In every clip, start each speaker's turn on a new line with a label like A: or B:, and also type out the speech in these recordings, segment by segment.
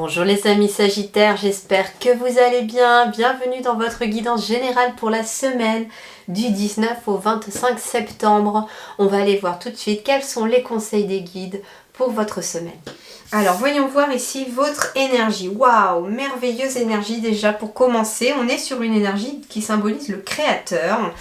A: Bonjour les amis Sagittaires, j'espère que vous allez bien. Bienvenue dans votre guidance générale pour la semaine du 19 au 25 septembre. On va aller voir tout de suite quels sont les conseils des guides pour votre semaine. Alors voyons voir ici votre énergie. Waouh, merveilleuse énergie déjà pour commencer. On est sur une énergie qui symbolise le créateur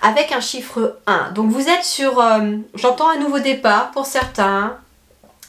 A: avec un chiffre 1. Donc vous êtes sur, j'entends un nouveau départ pour certains.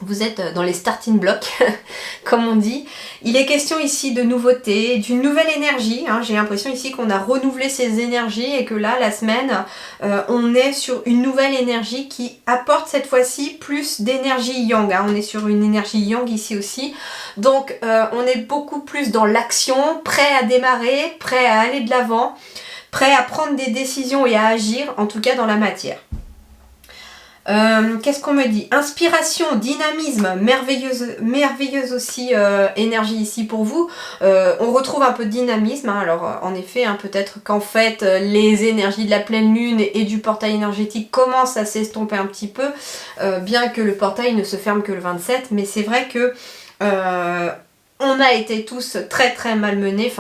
A: Vous êtes dans les starting blocks, comme on dit. Il est question ici de nouveauté, d'une nouvelle énergie. J'ai l'impression ici qu'on a renouvelé ces énergies et que là, la semaine, on est sur une nouvelle énergie qui apporte cette fois-ci plus d'énergie yang. On est sur une énergie yang ici aussi. Donc, on est beaucoup plus dans l'action, prêt à démarrer, prêt à aller de l'avant, prêt à prendre des décisions et à agir, en tout cas dans la matière. Qu'est-ce qu'on me dit? Inspiration, dynamisme, merveilleuse aussi énergie ici pour vous. On retrouve un peu de dynamisme. Alors en effet, peut-être qu'en fait les énergies de la pleine lune et du portail énergétique commencent à s'estomper un petit peu, bien que le portail ne se ferme que le 27. Mais c'est vrai que on a été tous très malmenés.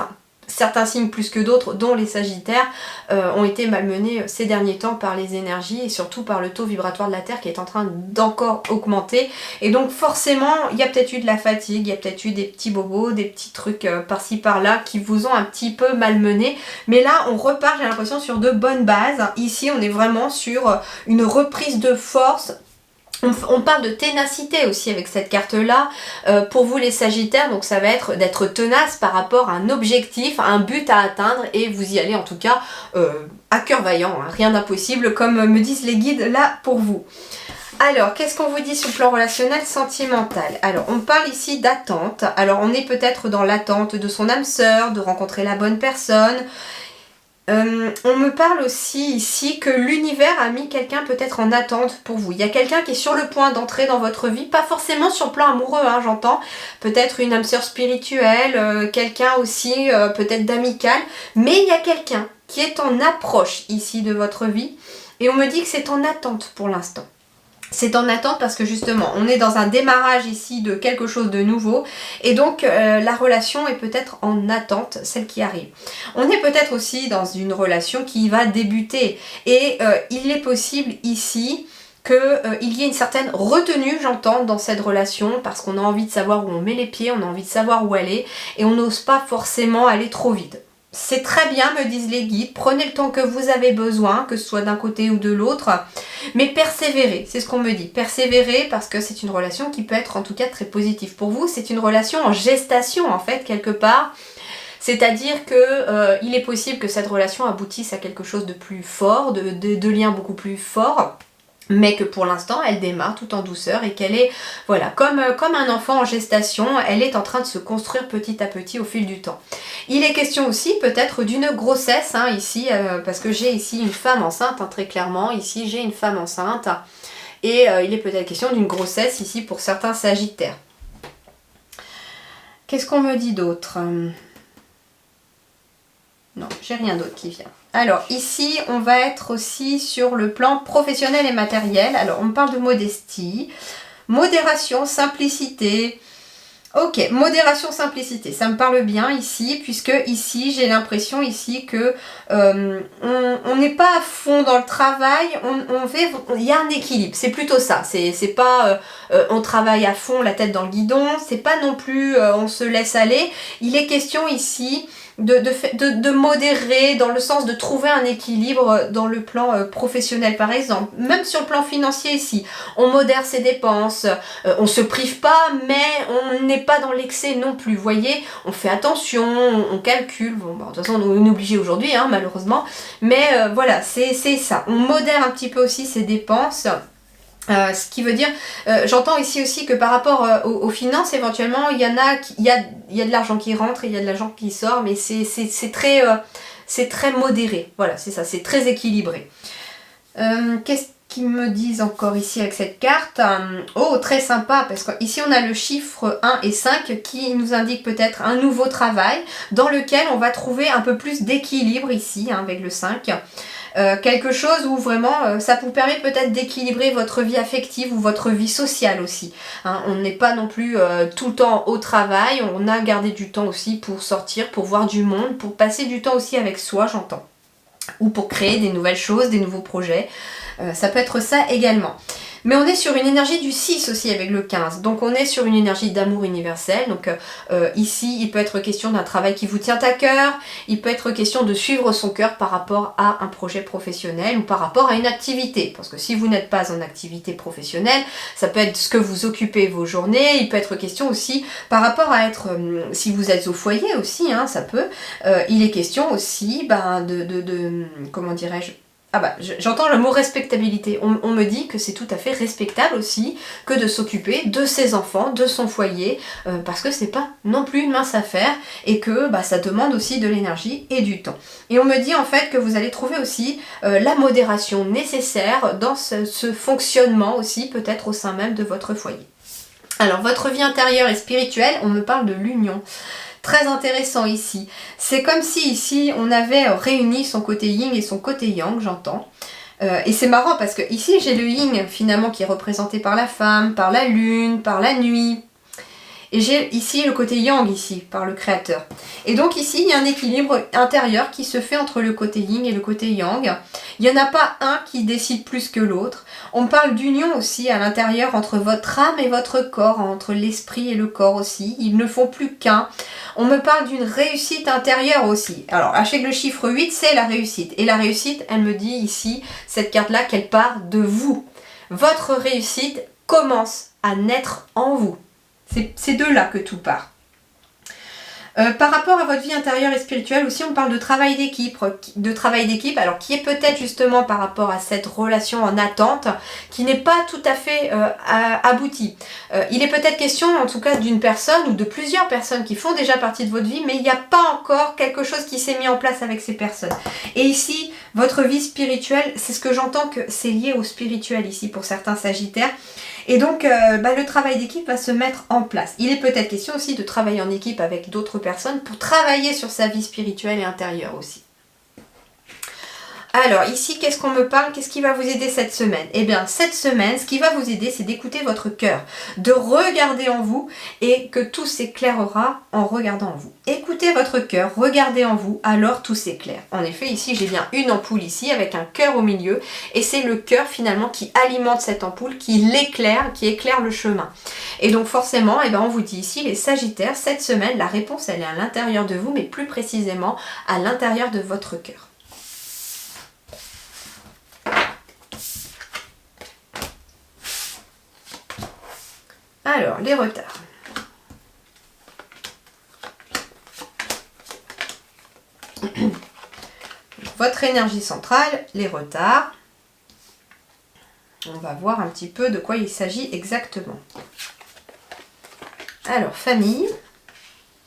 A: Certains signes plus que d'autres, dont les Sagittaires, ont été malmenés ces derniers temps par les énergies et surtout par le taux vibratoire de la Terre qui est en train d'encore augmenter. Et donc forcément, il y a peut-être eu de la fatigue, il y a peut-être eu des petits bobos, des petits trucs par-ci par-là qui vous ont un petit peu malmenés. Mais là, on repart, j'ai l'impression, sur de bonnes bases. Ici, on est vraiment sur une reprise de force. On parle de ténacité aussi avec cette carte-là, pour vous les Sagittaires, donc ça va être d'être tenace par rapport à un objectif, à un but à atteindre, et vous y allez en tout cas à cœur vaillant, rien d'impossible comme me disent les guides là pour vous. Alors, qu'est-ce qu'on vous dit sur le plan relationnel sentimental? Alors, on parle ici d'attente, alors on est peut-être dans l'attente de son âme sœur, de rencontrer la bonne personne. On me parle aussi ici que l'univers a mis quelqu'un peut-être en attente pour vous. Il y a quelqu'un qui est sur le point d'entrer dans votre vie, pas forcément sur le plan amoureux, j'entends. Peut-être une âme sœur spirituelle, quelqu'un aussi peut-être d'amical. Mais il y a quelqu'un qui est en approche ici de votre vie. Et on me dit que c'est en attente pour l'instant. C'est en attente parce que justement, on est dans un démarrage ici de quelque chose de nouveau et donc la relation est peut-être en attente, celle qui arrive. On est peut-être aussi dans une relation qui va débuter et il est possible ici qu'il y ait une certaine retenue, j'entends, dans cette relation parce qu'on a envie de savoir où on met les pieds, on a envie de savoir où aller et on n'ose pas forcément aller trop vite. C'est très bien, me disent les guides, prenez le temps que vous avez besoin, que ce soit d'un côté ou de l'autre, mais persévérez, c'est ce qu'on me dit. Persévérez parce que c'est une relation qui peut être en tout cas très positive pour vous. C'est une relation en gestation en fait, quelque part. C'est-à-dire que il est possible que cette relation aboutisse à quelque chose de plus fort, de liens beaucoup plus forts. Mais que pour l'instant elle démarre tout en douceur et qu'elle est, voilà, comme un enfant en gestation, elle est en train de se construire petit à petit au fil du temps. Il est question aussi peut-être d'une grossesse ici, parce que j'ai ici une femme enceinte, très clairement, ici j'ai une femme enceinte, et il est peut-être question d'une grossesse ici pour certains Sagittaires. Qu'est-ce qu'on me dit d'autre ? Non, j'ai rien d'autre qui vient. Alors ici, on va être aussi sur le plan professionnel et matériel. Alors on parle de modestie, modération, simplicité. Ok, modération, simplicité, ça me parle bien ici, puisque ici, j'ai l'impression ici que on n'est pas à fond dans le travail, il y a un équilibre, c'est plutôt ça, c'est pas on travaille à fond, la tête dans le guidon, c'est pas non plus on se laisse aller, il est question ici de modérer dans le sens de trouver un équilibre dans le plan professionnel par exemple, même sur le plan financier ici, on modère ses dépenses, on se prive pas mais on n'est pas dans l'excès non plus, vous voyez, on fait attention, on calcule, bon, de toute façon on est obligé aujourd'hui malheureusement, mais voilà, c'est ça, on modère un petit peu aussi ses dépenses. Ce qui veut dire, j'entends ici aussi que par rapport aux finances, éventuellement, il y a de l'argent qui rentre et il y a de l'argent qui sort, mais c'est très modéré. Voilà, c'est ça, c'est très équilibré. Qu'est-ce qu'ils me disent encore ici avec cette carte? Oh, très sympa, parce qu'ici on a le chiffre 1 et 5 qui nous indique peut-être un nouveau travail dans lequel on va trouver un peu plus d'équilibre ici, avec le 5. quelque chose où vraiment ça vous permet peut-être d'équilibrer votre vie affective ou votre vie sociale aussi. Hein, on n'est pas non plus tout le temps au travail, on a gardé du temps aussi pour sortir, pour voir du monde, pour passer du temps aussi avec soi, j'entends. Ou pour créer des nouvelles choses, des nouveaux projets. Ça peut être ça également. Mais on est sur une énergie du 6 aussi avec le 15. Donc on est sur une énergie d'amour universel. Donc ici, il peut être question d'un travail qui vous tient à cœur. Il peut être question de suivre son cœur par rapport à un projet professionnel ou par rapport à une activité. Parce que si vous n'êtes pas en activité professionnelle, ça peut être ce que vous occupez vos journées. Il peut être question aussi par rapport à être, si vous êtes au foyer aussi, hein, ça peut. Il est question aussi comment dirais-je, ah bah, j'entends le mot respectabilité. On me dit que c'est tout à fait respectable aussi que de s'occuper de ses enfants, de son foyer, parce que c'est pas non plus une mince affaire et que ça demande aussi de l'énergie et du temps. Et on me dit en fait que vous allez trouver aussi la modération nécessaire dans ce fonctionnement aussi, peut-être au sein même de votre foyer. Alors, votre vie intérieure et spirituelle, on me parle de l'union. Très intéressant ici. C'est comme si ici on avait réuni son côté yin et son côté yang, j'entends. Et c'est marrant parce que ici j'ai le yin finalement qui est représenté par la femme, par la lune, par la nuit. Et j'ai ici le côté yang ici, par le créateur. Et donc ici, il y a un équilibre intérieur qui se fait entre le côté yin et le côté yang. Il n'y en a pas un qui décide plus que l'autre. On parle d'union aussi à l'intérieur entre votre âme et votre corps, entre l'esprit et le corps aussi. Ils ne font plus qu'un. On me parle d'une réussite intérieure aussi. Alors, avec le chiffre 8, c'est la réussite. Et la réussite, elle me dit ici, cette carte-là, qu'elle part de vous. Votre réussite commence à naître en vous. C'est de là que tout part. Par rapport à votre vie intérieure et spirituelle aussi, on parle de travail d'équipe, alors qui est peut-être justement par rapport à cette relation en attente, qui n'est pas tout à fait aboutie. Il est peut-être question en tout cas d'une personne ou de plusieurs personnes qui font déjà partie de votre vie, mais il n'y a pas encore quelque chose qui s'est mis en place avec ces personnes. Et ici, votre vie spirituelle, c'est ce que j'entends que c'est lié au spirituel ici pour certains sagittaires. Et donc, le travail d'équipe va se mettre en place. Il est peut-être question aussi de travailler en équipe avec d'autres personnes pour travailler sur sa vie spirituelle et intérieure aussi. Alors ici, qu'est-ce qu'on me parle? Qu'est-ce qui va vous aider cette semaine? Eh bien, cette semaine, ce qui va vous aider, c'est d'écouter votre cœur, de regarder en vous et que tout s'éclairera en regardant en vous. Écoutez votre cœur, regardez en vous, alors tout s'éclaire. En effet, ici, j'ai bien une ampoule ici avec un cœur au milieu et c'est le cœur finalement qui alimente cette ampoule, qui l'éclaire, qui éclaire le chemin. Et donc forcément, on vous dit ici, les Sagittaires, cette semaine, la réponse, elle est à l'intérieur de vous, mais plus précisément à l'intérieur de votre cœur. Alors, les retards. Votre énergie centrale, les retards. On va voir un petit peu de quoi il s'agit exactement. Alors, famille,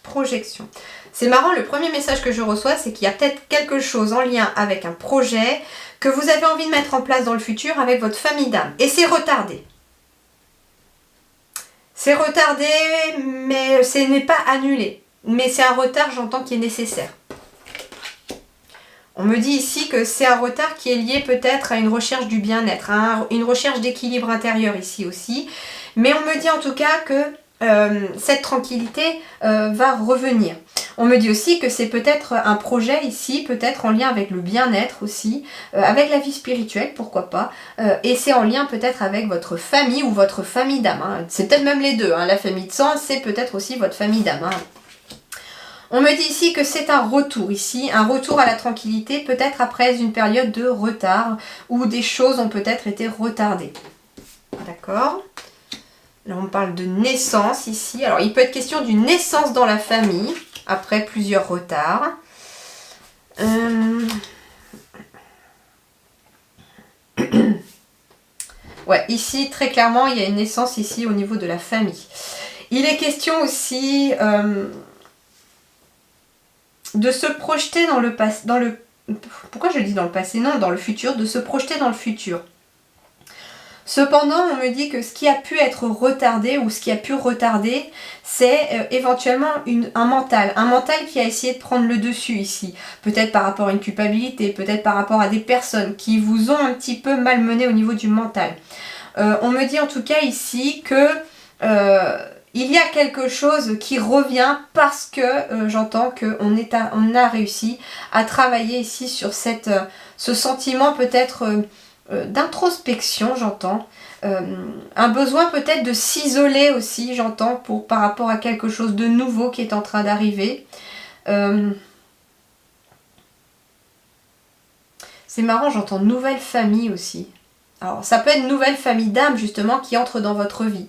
A: projection. C'est marrant, le premier message que je reçois, c'est qu'il y a peut-être quelque chose en lien avec un projet que vous avez envie de mettre en place dans le futur avec votre famille d'âme. Et c'est retardé. C'est retardé, mais ce n'est pas annulé. Mais c'est un retard, j'entends, qui est nécessaire. On me dit ici que c'est un retard qui est lié peut-être à une recherche du bien-être, à une recherche d'équilibre intérieur ici aussi. Mais on me dit en tout cas que cette tranquillité va revenir. On me dit aussi que c'est peut-être un projet ici, peut-être en lien avec le bien-être aussi, avec la vie spirituelle, pourquoi pas, et c'est en lien peut-être avec votre famille ou votre famille d'âme. Hein. C'est peut-être même les deux, hein. La famille de sang, c'est peut-être aussi votre famille d'âme. Hein. On me dit ici que c'est un retour ici, un retour à la tranquillité, peut-être après une période de retard, où des choses ont peut-être été retardées. D'accord ? Là, on parle de naissance ici. Alors, il peut être question d'une naissance dans la famille, après plusieurs retards. Ouais, ici, très clairement, il y a une naissance ici au niveau de la famille. Il est question aussi de se projeter dans le passé, pourquoi je dis dans le passé? Non, dans le futur, de se projeter dans le futur. Cependant, on me dit que ce qui a pu être retardé ou ce qui a pu retarder, c'est éventuellement un mental qui a essayé de prendre le dessus ici. Peut-être par rapport à une culpabilité, peut-être par rapport à des personnes qui vous ont un petit peu malmené au niveau du mental. On me dit en tout cas ici que il y a quelque chose qui revient parce que j'entends qu'on a réussi à travailler ici sur ce sentiment peut-être d'introspection, j'entends. Un besoin peut-être de s'isoler aussi, j'entends, par rapport à quelque chose de nouveau qui est en train d'arriver. C'est marrant, j'entends nouvelle famille aussi. Alors ça peut être une nouvelle famille d'âmes justement qui entre dans votre vie.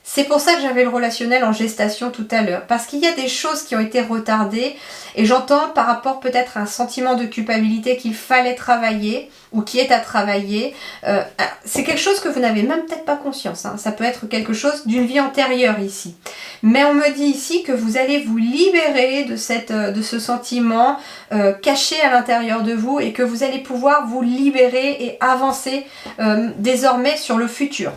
A: C'est pour ça que j'avais le relationnel en gestation tout à l'heure, parce qu'il y a des choses qui ont été retardées et j'entends par rapport peut-être à un sentiment de culpabilité qu'il fallait travailler ou qui est à travailler. C'est quelque chose que vous n'avez même peut-être pas conscience, hein. Ça peut être quelque chose d'une vie antérieure ici. Mais on me dit ici que vous allez vous libérer de ce sentiment caché à l'intérieur de vous et que vous allez pouvoir vous libérer et avancer désormais sur le futur.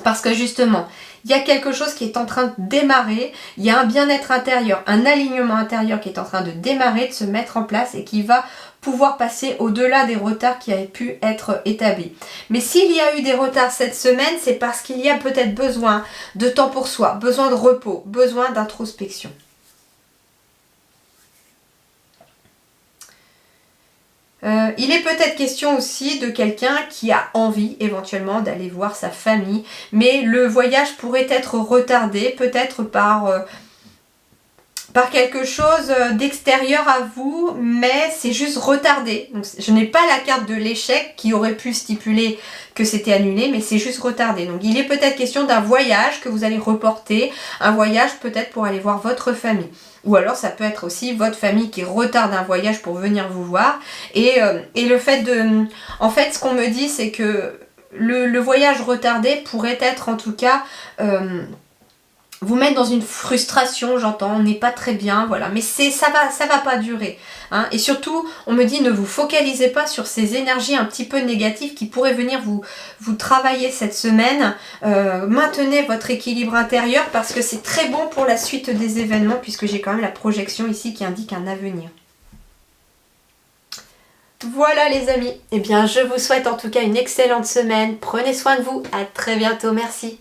A: Parce que justement, il y a quelque chose qui est en train de démarrer, il y a un bien-être intérieur, un alignement intérieur qui est en train de démarrer, de se mettre en place et qui va pouvoir passer au-delà des retards qui avaient pu être établis. Mais s'il y a eu des retards cette semaine, c'est parce qu'il y a peut-être besoin de temps pour soi, besoin de repos, besoin d'introspection. Il est peut-être question aussi de quelqu'un qui a envie éventuellement d'aller voir sa famille, mais le voyage pourrait être retardé peut-être par quelque chose d'extérieur à vous, mais c'est juste retardé. Donc, je n'ai pas la carte de l'échec qui aurait pu stipuler que c'était annulé, mais c'est juste retardé. Donc il est peut-être question d'un voyage que vous allez reporter, un voyage peut-être pour aller voir votre famille. Ou alors ça peut être aussi votre famille qui retarde un voyage pour venir vous voir. Et le fait de... En fait, ce qu'on me dit, c'est que le voyage retardé pourrait être en tout cas... vous mettre dans une frustration, j'entends, on n'est pas très bien, voilà, mais ça va pas durer, hein. Et surtout, on me dit ne vous focalisez pas sur ces énergies un petit peu négatives qui pourraient venir vous travailler cette semaine. Maintenez votre équilibre intérieur parce que c'est très bon pour la suite des événements puisque j'ai quand même la projection ici qui indique un avenir. Voilà les amis, eh bien je vous souhaite en tout cas une excellente semaine, prenez soin de vous, à très bientôt, merci.